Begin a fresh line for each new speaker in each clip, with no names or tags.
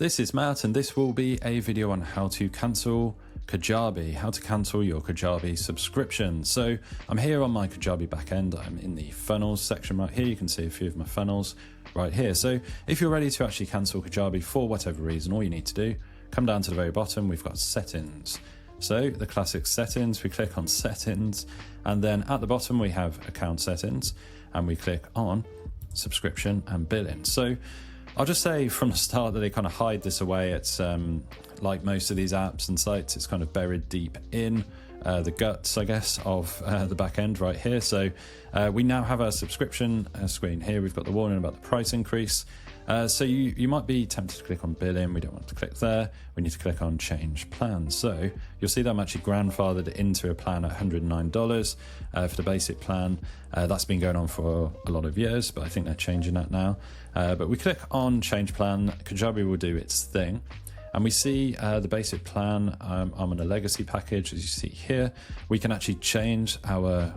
This is Matt, and this will be a video on how to cancel Kajabi, how to cancel your Kajabi subscription. So I'm here on my Kajabi backend. I'm in the funnels section right here. You can see a few of my funnels right here. So if you're ready to actually cancel Kajabi for whatever reason, all you need to do, come down to the very bottom, we've got settings. So the classic settings, we click on settings, and then at the bottom we have account settings, and we click on subscription and billing. So I'll just say from the start that they kind of hide this away. It's like most of these apps and sites, it's kind of buried deep in the guts, I guess, of the back end right here. So we now have our subscription screen here. We've got the warning about the price increase. So you might be tempted to click on billing. We don't want to click there. We need to click on change plan. So you'll see that I'm actually grandfathered into a plan at $109 for the basic plan. That's been going on for a lot of years, but I think they're changing that now. But we click on change plan. Kajabi will do its thing. And we see the basic plan. I'm on a legacy package, as you see here. We can actually change our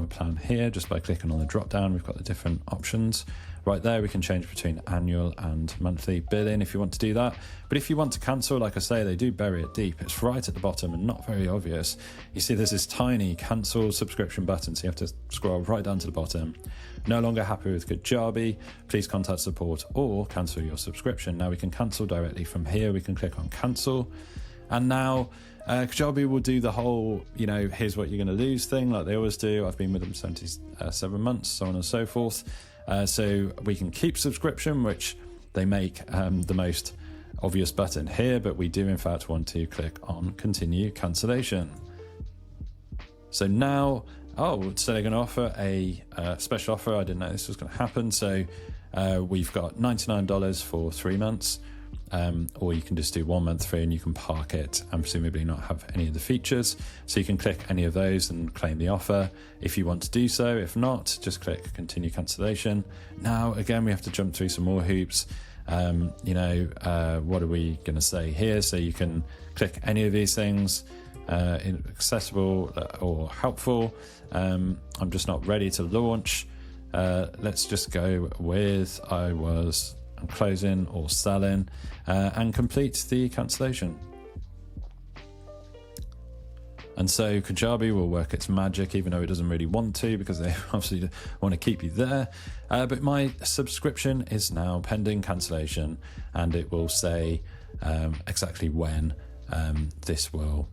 plan here just by clicking on the drop down. We've got the different options. Right there, we can change between annual and monthly billing if you want to do that. But if you want to cancel, like I say, they do bury it deep. It's right at the bottom and not very obvious. You see there's this tiny cancel subscription button, so you have to scroll right down to the bottom. No longer happy with Kajabi, please contact support or cancel your subscription. Now we can cancel directly from here. We can click on cancel. And now Kajabi will do the whole, here's what you're going to lose thing like they always do. I've been with them 77 months, so on and so forth. So we can keep subscription, which they make the most obvious button here, but we do in fact want to click on continue cancellation. So now, so they're going to offer a special offer. I didn't know this was going to happen. So we've got $99 for 3 months, or you can just do 1 month free and you can park it and presumably not have any of the features. So you can click any of those and claim the offer if you want to do so. If not, just click continue cancellation. Now, again, we have to jump through some more hoops. What are we going to say here? So you can click any of these things, accessible or helpful. I'm just not ready to launch. Let's just go with I'm closing or selling, and complete the cancellation. And so Kajabi will work its magic, even though it doesn't really want to, because they obviously want to keep you there. But my subscription is now pending cancellation, and it will say exactly when this will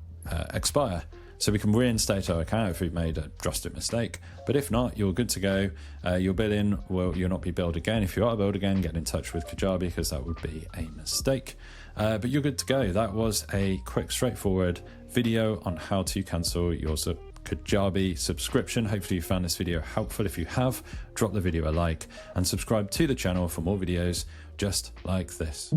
expire. So we can reinstate our account if we've made a drastic mistake. But if not, you're good to go. Your billing you'll not be billed again. If you are billed again, get in touch with Kajabi, because that would be a mistake. But you're good to go. That was a quick, straightforward video on how to cancel your Kajabi subscription. Hopefully you found this video helpful. If you have, drop the video a like and subscribe to the channel for more videos just like this.